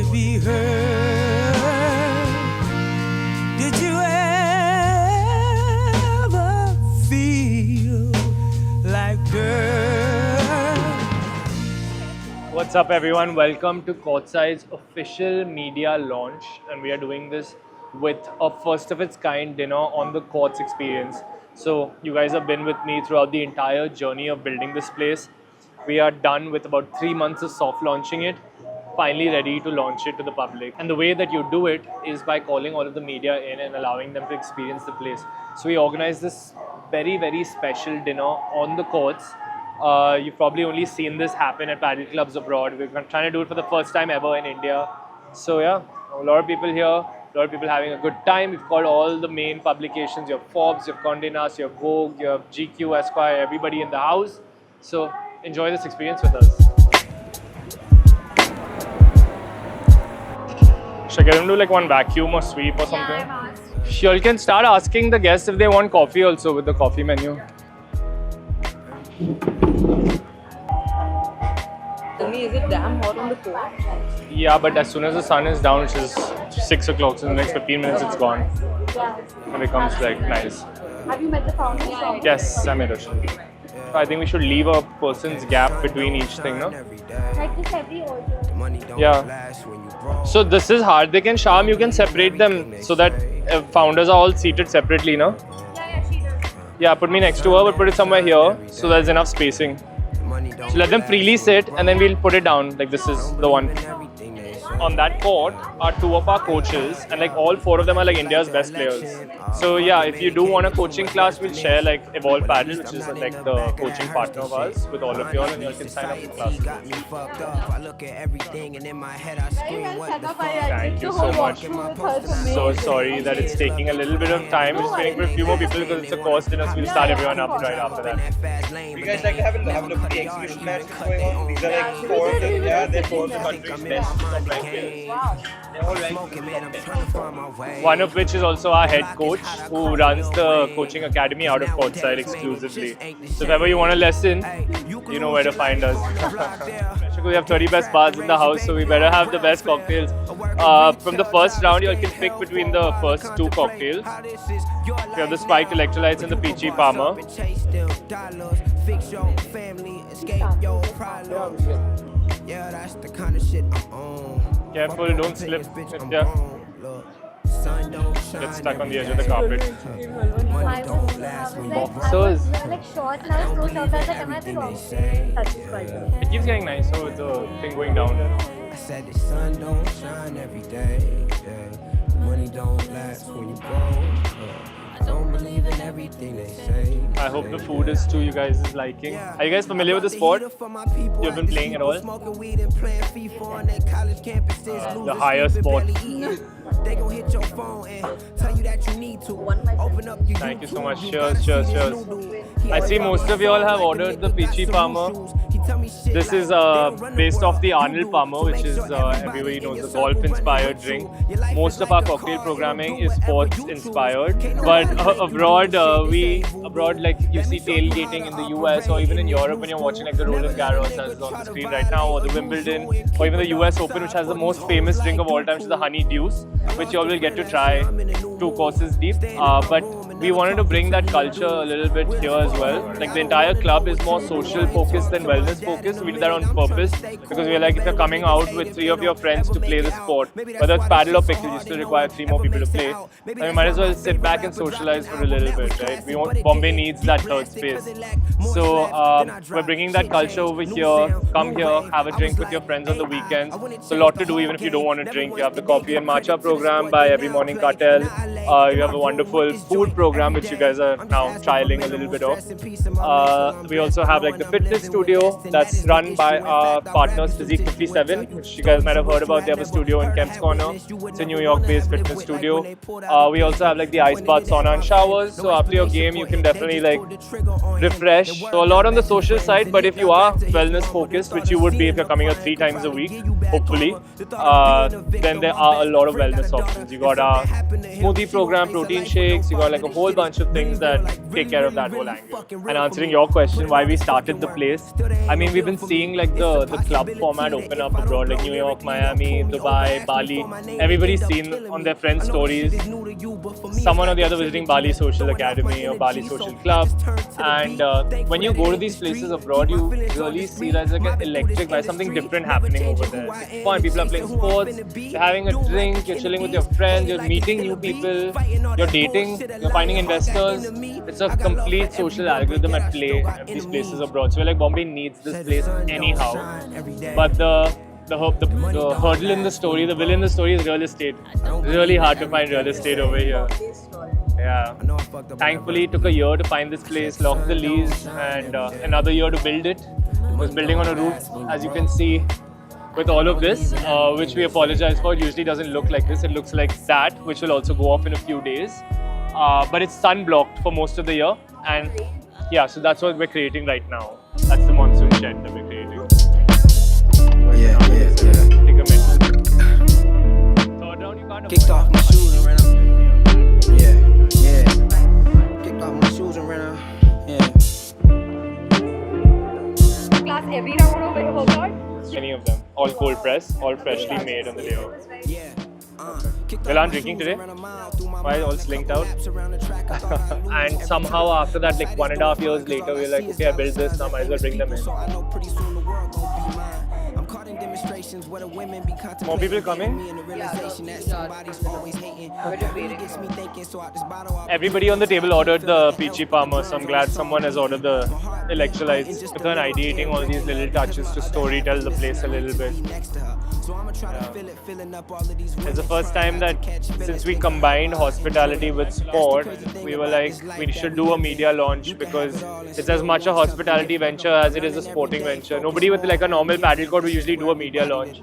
to be heard. Did you ever feel like dirt? What's up everyone, welcome to Courtside's official media launch, and we are doing this with a first of its kind dinner on the Courts experience. So you guys have been with me throughout the entire journey of building this place. We are done with about 3 months of soft launching it, finally ready to launch it to the public. And the way that you do it is by calling all of the media in and allowing them to experience the place. So we organized this very, very special dinner on the Courts. You've probably only seen this happen at paddle clubs abroad. We're trying to do it for the first time ever in India. So yeah, a lot of people here, a lot of people having a good time. We've got all the main publications. You have Forbes, you have Condé Nast, you have Vogue, you have GQ, Esquire, everybody in the house. So enjoy this experience with us. Should I get him to do like one vacuum or sweep or something? Yeah, I've asked. Sure, you can start asking the guests if they want coffee also with the coffee menu. Tell me, is it damn hot on the court? Yeah, but as soon as the sun is down, which is 6 o'clock, so in the next 15 minutes it's gone. Yeah. And it becomes like nice. Have you met the founders? Yes, I made it. I think we should leave a person's gap between each thing, no? Like this every order. Yeah. So this is hard. They can Sham, you can separate them so that founders are all seated separately, no? Yeah, she does. Yeah, put me next to her, but put it somewhere here so there's enough spacing. So let them freely sit and then we'll put it down. Like this is the one. On that court are 2 of our coaches, and like all 4 of them are like India's best players. So yeah, if you do want a coaching class, we'll share like Evolve Paddle, which is like the coaching partner of ours, with all of you all, and you can sign up for classes. Thank you so much. So sorry that it's taking a little bit of time. We're just waiting for a few more people because it's a course dinner, so we'll start everyone up right after that. You guys like having a pre-exhibition match going on? These are like 4 of the, yeah, they're 4 of the country's best top ranked players. They're all ranked in the top 10. One of which is also our head coach, who runs the coaching academy out of Courtside exclusively. So if ever you want a lesson, you know where to find us. We have 30 best bars in the house, so we better have the best cocktails. From the first round, you can pick between the first 2 cocktails. We have the spiked electrolytes and the peachy Palmer. Yeah, that's the kind of shit I'm on. Careful, don't slip. Yeah. Get stuck on the edge of the carpet. Boxers. Like short now, close out. I was like, am I the wrong? It keeps getting nicer with the thing going down. I said the sun don't shine every day. Yeah. Money don't last when you broke. I don't believe in everything they say. I hope the food is too you guys is liking. Are you guys familiar with the sport? You've been playing at all? The higher sport. They gon' hit your phone and tell you that you need to open up your Thank you so much. Cheers, cheers, cheers. I see most of you all have ordered the peachy Palmer. This is based off the Arnold Palmer, which is everybody knows the golf-inspired drink. Most of our cocktail programming is sports-inspired, but abroad like you see tailgating in the US or even in Europe when you're watching like the Roland Garros as is on the screen right now, or the Wimbledon, or even the US Open, which has the most famous drink of all time, which is the Honey Deuce, which you all will get to try 2 courses deep. But we wanted to bring that culture a little bit here as well. Like the entire club is more social focused than wellness focused. We did that on purpose because we are like, if you're coming out with 3 of your friends to play the sport, whether it's paddle or pickle, you still require 3 more people to play. And you might as well sit back and socialize for a little bit, right? Bombay needs that third space. So we're bringing that culture over here. Come here, have a drink with your friends on the weekends. So a lot to do even if you don't want to drink. You have the coffee and matcha program by Every Morning Cartel. You have a wonderful food program which you guys are now trialing a little bit of. We also have like the fitness studio that's run by our partners Physique 57, which you guys might have heard about. They have a studio in Kemp's Corner. It's a New York-based fitness studio. We also have like the ice bath, sauna and showers. So after your game, you can definitely like refresh. So a lot on the social side, but if you are wellness focused, which you would be if you're coming out 3 times a week, hopefully, then there are a lot of wellness options. You got our smoothie program, protein shakes. You got like a whole bunch of things that take care of that whole angle. And answering your question, why we started the place, I mean, we've been seeing like the club format open up abroad, like New York, Miami, Dubai, Bali. Everybody's seen on their friends' stories someone or the other visiting Bali Social Academy or Bali Social Club. And when you go to these places abroad, you really see that it's like electric by something different happening over there. It's fun. People are playing sports, you're having a drink, you're chilling with your friends, you're meeting new people, you're dating, you're finding investors. It's a complete social algorithm at play at these places abroad. So we're like, Bombay needs this place anyhow. But the hurdle in the story, the villain in the story is real estate. Really hard to find real estate over here. Yeah. Thankfully, it took a year to find this place, lock the lease, and another year to build it. I was building on a roof, as you can see, with all of this, which we apologize for. It usually doesn't look like this. It looks like that, which will also go off in a few days. But it's sun-blocked for most of the year. And yeah, so that's what we're creating right now. That's the monsoon shed that we're creating. Take a minute. Third round, you can't Kicked off my shoes and ran up. Yeah. Kicked off my shoes and ran up. Yeah. Class every round of it workout. Any of them. All cold press, all freshly made on the day of. Well, I'm drinking today. Why all slinked out? And somehow after that, like 1.5 years later, we're like, okay, I built this, now might as well bring them in. More people coming? Everybody on the table ordered the peachy palmer, so I'm glad someone has ordered the electrolytes. It's an ideating all these little touches to storytell the place a little bit. It's the first time that since we combined hospitality with sport, we were like, we should do a media launch because it's as much a hospitality venture as it is a sporting venture. Nobody with like a normal paddle court will usually do a media launch.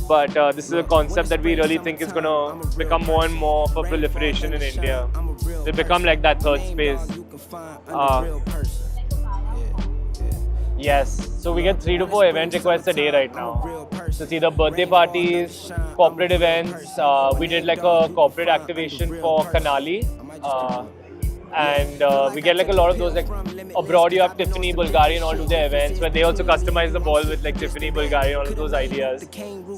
But this is a concept that we really think is going to become more and more of a proliferation in India. It'll become like that third space. Yes, so we get 3 to 4 event requests a day right now. So it's either birthday parties, corporate events. We did like a corporate activation for Kanali. And we get like a lot of those, like abroad you have Tiffany, Bulgari and all do their events where they also customize the ball with like Tiffany, Bulgari and all of those ideas.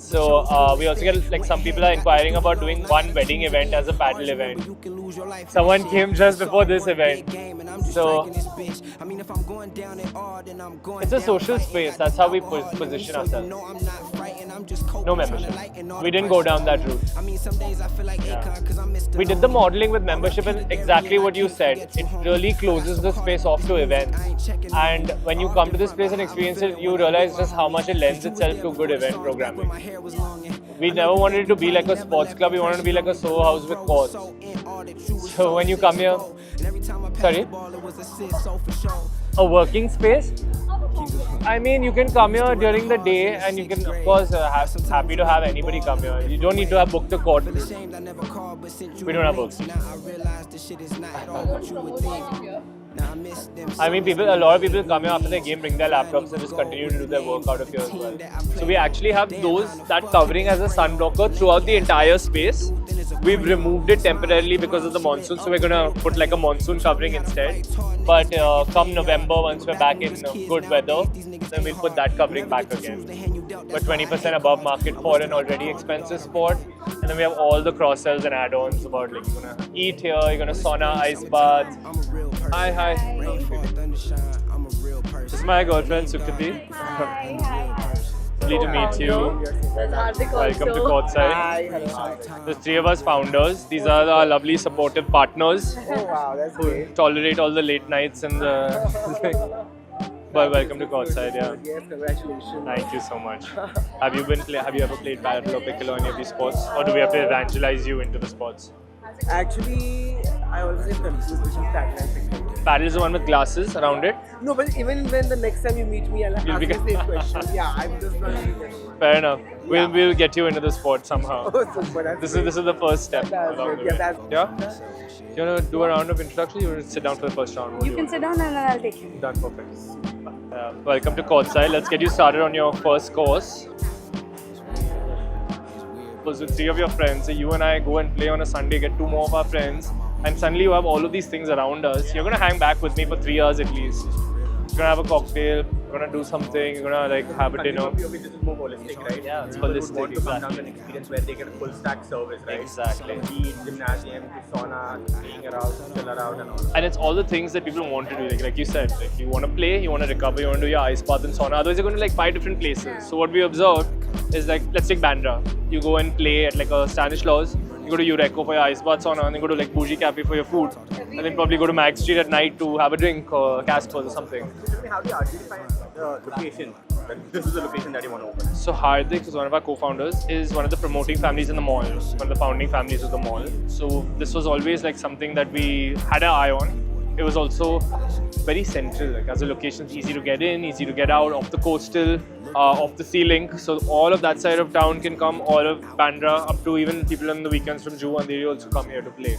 So we also get like some people are inquiring about doing one wedding event as a paddle event. Someone came just before this event. So it's a social space, that's how we position ourselves. No membership. We didn't go down that route. Yeah. We did the modeling with membership and exactly what you said. It really closes the space off to events. And when you come to this place and experience it, you realize just how much it lends itself to good event programming. We never wanted it to be like a sports club, we wanted to be like a Soho house with courts. So when you come here, sorry? A working space? I mean, you can come here during the day and you can, of course, happy to have anybody come here. You don't need to have booked a court. We don't have books. I mean, a lot of people come here after their game, bring their laptops and just continue to do their work out of here as well. So we actually have that covering as a sun blocker throughout the entire space. We've removed it temporarily because of the monsoon, so we're going to put like a monsoon covering instead. But come November, once we're back in good weather, then we'll put that covering back again. But 20% above market for an already expensive sport. And then we have all the cross-sells and add-ons about like you're going to eat here, you're going to sauna, ice baths. Hi. This is my girlfriend, Sukriti. Lovely to meet you. Welcome to Courtside. There's 3 of us founders. These are our lovely supportive partners. Oh wow, that's who great. tolerate all the late nights and the... But welcome to Courtside, yeah. Yes, congratulations. Thank you so much. Have you ever played paddle or piccolo or any of these sports? Or do we have to evangelize you into the sports? Actually, I always get confused between paddle and piccolo. Paddle is the one with glasses around it. No, but even when the next time you meet me, I'll ask You'll be- the same question. Yeah, I'm just not really Fair enough. We'll get you into the sport somehow. Oh, super. That's This is the first step. That's along good. the Yeah, way. that's You want to do a round of introduction? You want to sit down for the first round? What do You can sit down and then I'll take you. Done, perfect. Welcome to Courtside. Let's get you started on your first course. Because with 3 of your friends, so you and I go and play on a Sunday, get 2 more of our friends, and suddenly you have all of these things around us, you're gonna hang back with me for 3 hours at least. You're gonna have a cocktail, you're gonna do something, you're gonna like have a dinner. This is more holistic, right? Yeah, it's People holistic, would want to come down exactly. to an experience where they get a full stack service, right? Exactly. From beach, gymnasium, to sauna, being around, chill around and all that. And it's all the things that people want to do. Like you said, like you want to play, you want to recover, you want to do your ice bath and sauna. Otherwise, you're going to like 5 different places. So what we observed is like, let's take Bandra. You go and play at like a Stanislaus. You go to Eureka for your ice bath sauna, and then go to like Bougie Cafe for your food, and then probably go to Mag Street at night to have a drink or Casper's or something. Tell me, how do you identify the location? Like, this is the location that you want to open. So Hardik, who's one of our co-founders, is one of the promoting families in the mall, one of the founding families of the mall. So this was always like something that we had our eye on. It was also very central, like as a location, it's easy to get in, easy to get out, off the coastal, off the sea link. So all of that side of town can come, all of Bandra, up to even people on the weekends from Juhu, and they also come here to play.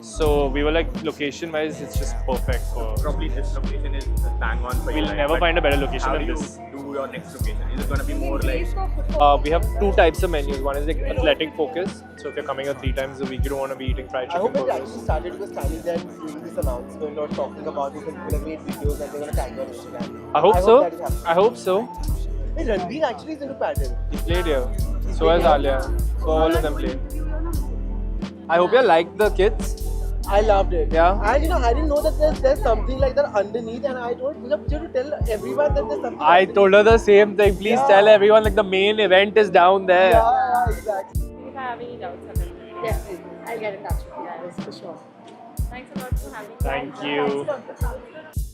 So we were like, location-wise, it's just perfect for. Probably this location is bang on for you. We'll never find a better location than this. How do you do your next location? Is it going to be more like... We have 2 types of menus. One is like athletic focus. So if you're coming here 3 times a week, you don't want to be eating fried I chicken hope it burgers. actually started with standing there and doing this announcement or talking about this and people have made videos and they're going to tag you on Instagram. I hope so. that is happening. I hope so. Hey, Ranveer actually is into paddle. He played here. So has Alia. So all of them played. I hope you like the kits. I loved it. Yeah? And you know, I didn't know that there's something like that underneath, and I told you to tell everyone that there's something. I underneath. told her the same thing. Please Yeah. tell everyone like the main event is down there. Yeah, exactly. If I have any doubts, definitely. I'll get in touch with you guys for sure. Thanks a lot for having me. Thank you.